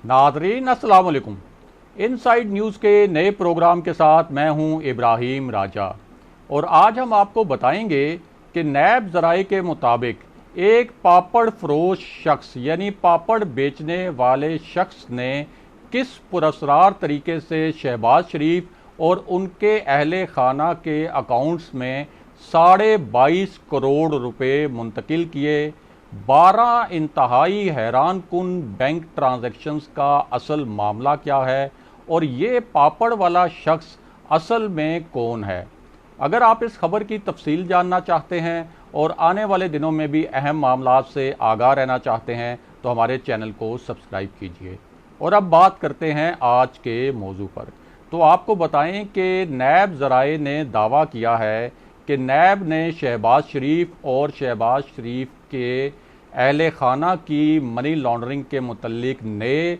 Nadreen अस्सलाम वालेकुम। Inside news के नए प्रोग्राम के साथ मैं हूं इब्राहिम राजा और आज हम आपको बताएंगे कि नैब ज़राए के मुताबिक एक पापड़ फरोश शख्स यानी पापड़ बेचने वाले शख्स ने किस पुरस्कार तरीके से शहबाज शरीफ और उनके अहले खाना के अकाउंट्स में 22.5 करोड़ रुपए मुंतकिल किए। 12 इंतहाई हैरान कुन बैंक ट्रांजैक्शंस का असल मामला क्या है और ये पापड़ वाला शख्स असल में कौन है। अगर आप इस खबर की तफसील जानना चाहते हैं और आने वाले दिनों में भी अहम मामलात से आगाह रहना चाहते हैं तो हमारे चैनल को सब्सक्राइब कीजिए। और अब बात करते हैं आज के मौजू पर। तो आपको बताएं कि नैब ज़राए ने दावा किया है कि नैब ने शहबाज शरीफ और शहबाज शरीफ के अहले खाना की मनी लॉन्ड्रिंग के मुतल्लिक नए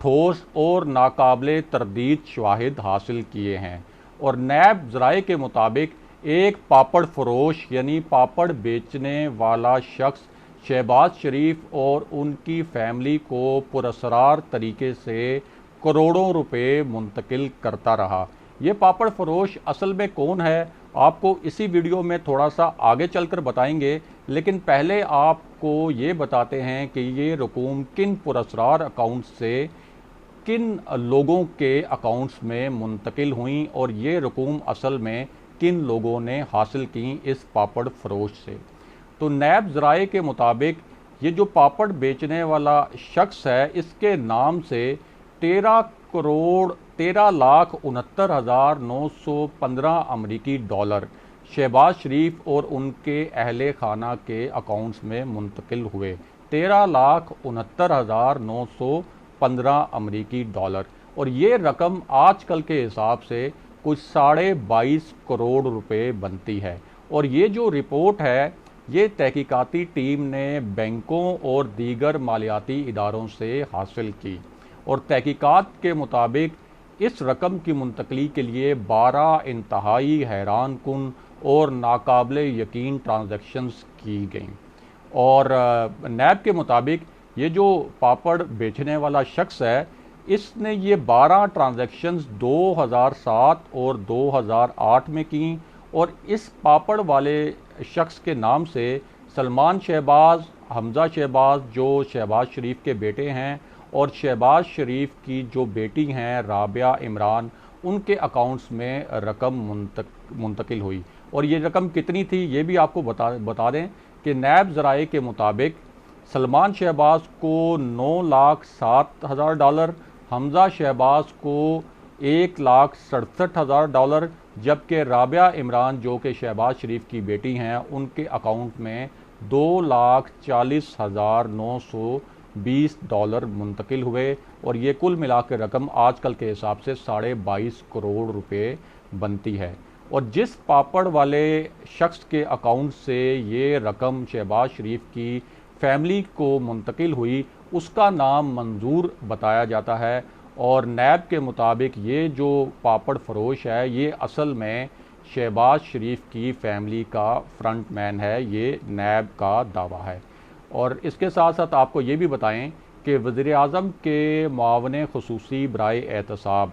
ठोस और नाकाबिले तरदीद शवाहिद हासिल किए हैं। और नैब ज़राए के मुताबिक एक पापड़ फरोश यानी पापड़ बेचने वाला शख्स शहबाज शरीफ और उनकी फैमिली को पुरअसरार तरीके से करोड़ों रुपए मुंतकिल करता रहा। ये पापड़ फरोश असल में कौन है आपको इसी वीडियो में थोड़ा सा आगे चलकर बताएंगे, लेकिन पहले आपको ये बताते हैं कि ये रकूम किन पुरअसरार अकाउंट से किन लोगों के अकाउंट्स में मुंतकिल हुई और ये रकूम असल में किन लोगों ने हासिल की इस पापड़ फरोश से। तो नैब ज़राए के मुताबिक ये जो पापड़ बेचने वाला शख्स है इसके नाम से 13,69,915 अमरीकी डॉलर शहबाज शरीफ और उनके अहले खाना के अकाउंट्स में मुंतकिल हुए। 13,69,915 अमरीकी डॉलर और ये रकम आजकल के हिसाब से कुछ 22.5 करोड़ रुपए बनती है। और ये जो रिपोर्ट है ये तहकीकाती टीम ने बैंकों और दीगर मालियाती इदारों से हासिल की और तहकीकात के मुताबिक इस रकम की मुंतकली के लिए 12 इंतहाई हैरान कुन और नाकाबिले यकीन ट्रांजैक्शंस की गईं। और नैब के मुताबिक ये जो पापड़ बेचने वाला शख्स है इसने ये 12 ट्रांजैक्शंस 2007 और 2008 में की और इस पापड़ वाले शख्स के नाम से सलमान शहबाज, हमजा शहबाज जो शहबाज शरीफ के बेटे हैं और शहबाज शरीफ की जो बेटी हैं राबिया इमरान, उनके अकाउंट्स में रकम मुंतकिल हुई। और ये रकम कितनी थी ये भी आपको बता दें कि नैब ज़राए के मुताबिक सलमान शहबाज को 9,07,000 डॉलर, हमजा शहबाज को 1,67,000 डॉलर, जबकि राबिया इमरान जो कि शहबाज शरीफ की बेटी हैं उनके अकाउंट में 2,40,920 डॉलर मुंतकिल हुए। और ये कुल मिलाकर रकम आजकल के हिसाब से 22.5 करोड़ रुपए बनती है। और जिस पापड़ वाले शख्स के अकाउंट से ये रकम शहबाज शरीफ की फैमिली को मुंतकिल हुई उसका नाम मंजूर बताया जाता है। और नैब के मुताबिक ये जो पापड़ फरोश है ये असल में शहबाज शरीफ की फैमिली का फ्रंट मैन है, ये नैब का दावा है। और इसके साथ साथ आपको ये भी बताएं कि वज़ीर आज़म के मुआवने ख़ुसूसी बराए एहतसाब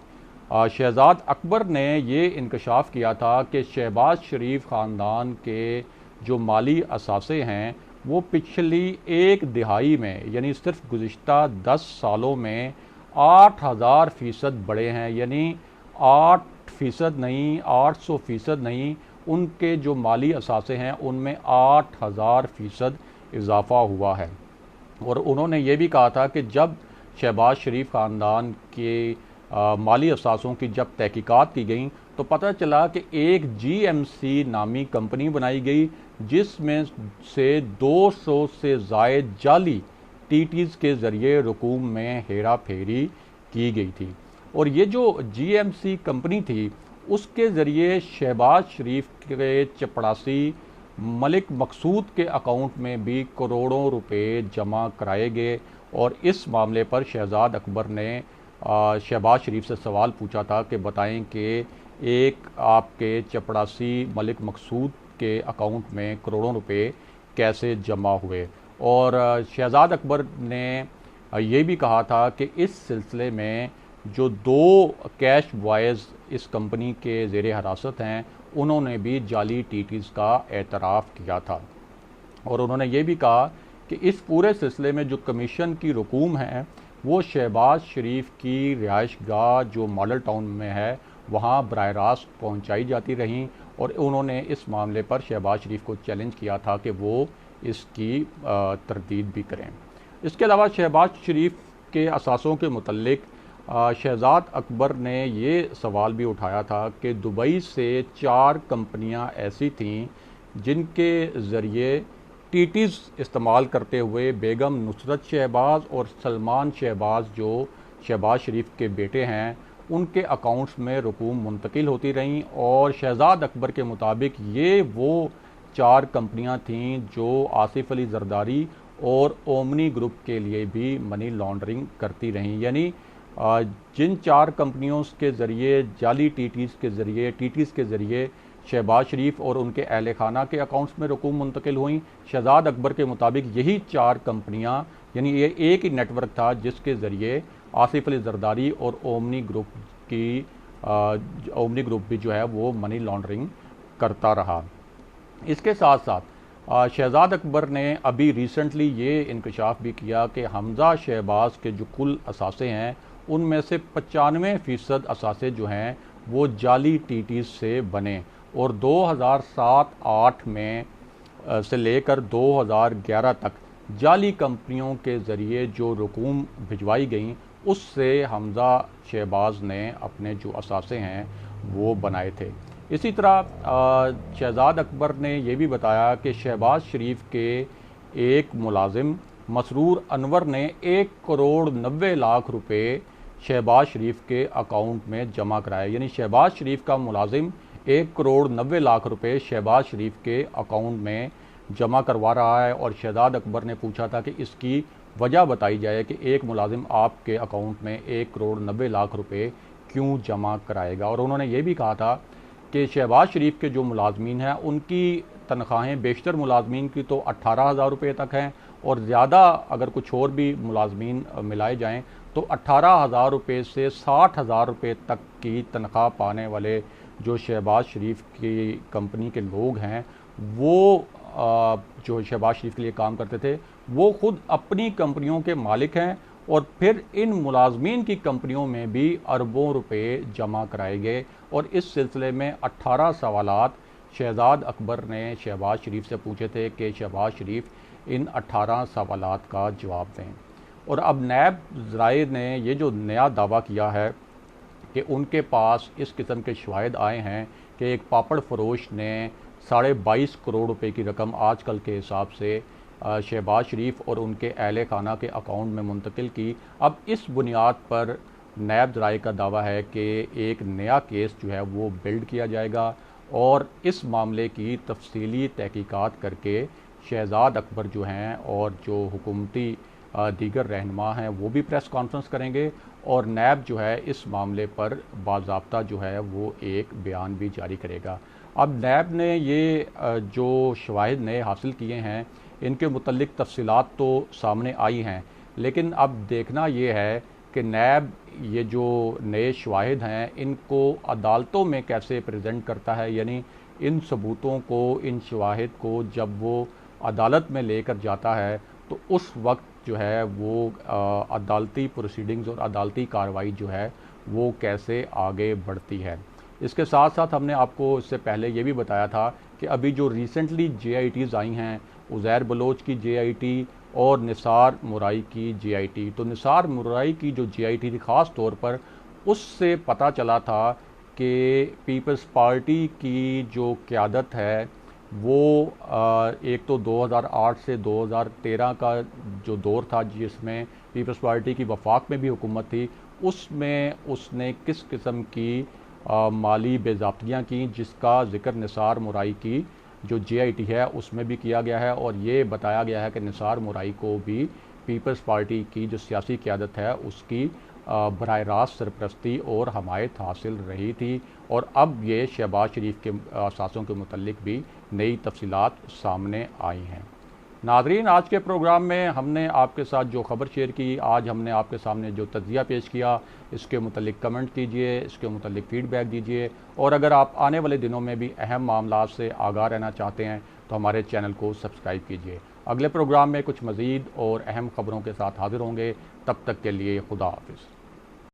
शहजाद अकबर ने ये इंकशाफ किया था कि शहबाज शरीफ ख़ानदान के जो माली असासे हैं वो पिछली एक दिहाई में यानी सिर्फ गुज़िश्ता 10 सालों में 8,000% बढ़े हैं। यानी 8% नहीं, 800% नहीं, उनके जो माली असासे हैं उनमें 8,000% इजाफा हुआ है। और उन्होंने ये भी कहा था कि जब शहबाज शरीफ ख़ानदान के माली असासों की जब तहकीकात की गई तो पता चला कि एक GMC नामी कंपनी बनाई गई जिसमें से 200 से ज़ायद जाली TTs के ज़रिए रकूम में हेरा फेरी की गई थी। और ये जो GMC कंपनी थी उसके ज़रिए शहबाज शरीफ के चपड़ासी मलिक मकसूद के अकाउंट में भी करोड़ों रुपए जमा कराए गए। और इस मामले पर शहजाद अकबर ने शहबाज शरीफ से सवाल पूछा था कि बताएं कि एक आपके चपड़ासी मलिक मकसूद के अकाउंट में करोड़ों रुपए कैसे जमा हुए। और शहजाद अकबर ने ये भी कहा था कि इस सिलसिले में जो 2 कैश बॉयज़ इस कंपनी के ज़ेरे हिरासत हैं, उन्होंने भी जाली टीटीज़ का एतराफ़ किया था। और उन्होंने ये भी कहा कि इस पूरे सिलसिले में जो कमीशन की रकूम है वो शहबाज शरीफ की रिहाइश गाह जो मॉडल टाउन में है वहाँ बराह रास्त पहुँचाई जाती रहीं, और उन्होंने इस मामले पर शहबाज शरीफ को चैलेंज किया था कि वो इसकी तरदीद भी करें। इसके अलावा शहबाज शरीफ के असासों के मुतल्लिक शहजाद अकबर ने ये सवाल भी उठाया था कि दुबई से 4 कंपनियां ऐसी थीं जिनके ज़रिए टीटीज़ इस्तेमाल करते हुए बेगम नुसरत शहबाज और सलमान शहबाज जो शहबाज शरीफ के बेटे हैं उनके अकाउंट्स में रकूम मुंतकिल होती रहीं। और शहजाद अकबर के मुताबिक ये वो 4 कंपनियां थीं जो आसिफ अली जरदारी और ओमनी ग्रुप के लिए भी मनी लॉन्ड्रिंग करती रहीं। यानी जिन 4 कंपनियों के ज़रिए जाली टीटीज़ के ज़रिए शहबाज शरीफ और उनके अहल खाना के अकाउंट्स में रकूम मुंतकिल हुई, शहजाद अकबर के मुताबिक यही 4 कंपनियां, यानी ये एक ही नेटवर्क था जिसके ज़रिए आसिफ अली जरदारी और ओमनी ग्रुप भी जो है वो मनी लॉन्ड्रिंग करता रहा। इसके साथ साथ शहजाद अकबर ने अभी रिसेंटली ये इंकशाफ भी किया कि हमज़ा शहबाज के जो कुल असासे हैं उनमें से 95% असासे जो हैं वो जाली टीटीज़ से बने, और 2007-8 में से लेकर 2011 तक जाली कंपनियों के ज़रिए जो रकूम भिजवाई गई उससे हमज़ा शहबाज ने अपने जो असासे हैं वो बनाए थे। इसी तरह शहजाद अकबर ने यह भी बताया कि शहबाज शरीफ के एक मुलाजिम मसरूर अनवर ने 1,90,00,000 रुपये शहबाज शरीफ के अकाउंट में जमा कराए। यानी शहबाज शरीफ का मुलाजिम 1,90,00,000 रुपये शहबाज शरीफ के अकाउंट में जमा करवा रहा है, और शहजाद अकबर ने पूछा था कि इसकी वजह बताई जाए कि एक मुलाजिम आपके अकाउंट में 1,90,00,000 रुपये क्यों जमा कराएगा। और उन्होंने ये भी कहा था कि शहबाज शरीफ के जो मुलाजमीन हैं उनकी तनख्वाहें बेशतर मुलाजमीन की तो 18,000 रुपये तक हैं, और ज़्यादा अगर कुछ और भी मुलाजमीन मिलाए जाएँ तो 18,000 रुपये से 60,000 रुपये तक की तनख्वाह पाने वाले जो शहबाज शरीफ की कंपनी के लोग हैं वो जो शहबाज शरीफ के लिए काम करते थे वो खुद अपनी कंपनियों के मालिक हैं, और फिर इन मुलाजमीन की कंपनियों में भी अरबों रुपए जमा कराए गए। और इस सिलसिले में 18 सवालात शहजाद अकबर ने शहबाज शरीफ से पूछे थे कि शहबाज शरीफ इन 18 सवालात का जवाब दें। और अब नैब ज़राए ने ये जो नया दावा किया है कि उनके पास इस किस्म के शवाहिद आए हैं कि एक पापड़ फरोश ने 22.5 करोड़ रुपए की रकम आजकल के हिसाब से शहबाज शरीफ और उनके अहल खाना के अकाउंट में मुंतकिल की। अब इस बुनियाद पर नैब ज़राए का दावा है कि एक नया केस जो है वो बिल्ड किया जाएगा, और इस मामले की तफसीली तहकीकात करके शहजाद अकबर जो हैं और जो हुकूमती दीगर रहनुमा हैं वो भी प्रेस कॉन्फ्रेंस करेंगे, और नैब जो है इस मामले पर बाज़ाब्ता जो है वो एक बयान भी जारी करेगा। अब नैब ने ये जो शवाहिद नए हासिल किए हैं इनके मुतल्लिक तफसीलात तो सामने आई हैं, लेकिन अब देखना ये है कि नैब ये जो नए शवाहिद हैं इनको अदालतों में कैसे प्रेजेंट करता है। यानी इन सबूतों को, इन शवाहिद को जब वो अदालत में लेकर जाता है तो उस वक्त जो है वो अदालती प्रोसीडिंग्स और अदालती कार्रवाई जो है वो कैसे आगे बढ़ती है। इसके साथ साथ हमने आपको इससे पहले ये भी बताया था कि अभी जो रिसेंटली JITs आई हैं, उज़ैर बलोच की JIT और निसार मुराई की JIT, तो निसार मुराई की जो JIT थी ख़ास तौर पर उससे पता चला था कि पीपल्स पार्टी की जो क़यादत है वो एक तो 2008 से 2013 का जो दौर था जिसमें पीपल्स पार्टी की वफाक में भी हुकूमत थी, उसमें उसने किस किस्म की माली बेज़ाब्तियाँ की जिसका ज़िक्र निसार मुराई की जो JIT है उसमें भी किया गया है। और ये बताया गया है कि निसार मुराई को भी पीपल्स पार्टी की जो सियासी क़यादत है उसकी बराह रास्त सरपरस्ती और हमायत हासिल रही थी, और अब ये शहबाज शरीफ के असासों के मुतल्लिक भी नई तफसीलात सामने आई हैं। नाजरीन, आज के प्रोग्राम में हमने आपके साथ जो खबर शेयर की, आज हमने आपके सामने जो तज्जिया पेश किया, इसके मुतल्लिक कमेंट कीजिए, इसके मुतल्लिक फ़ीडबैक दीजिए। और अगर आप आने वाले दिनों में भी अहम मामलात से आगाह रहना चाहते हैं तो हमारे चैनल को सब्सक्राइब कीजिए। अगले प्रोग्राम में कुछ मज़ीद और अहम खबरों के साथ हाजिर होंगे। तब तक के लिए खुदा हाफिज़।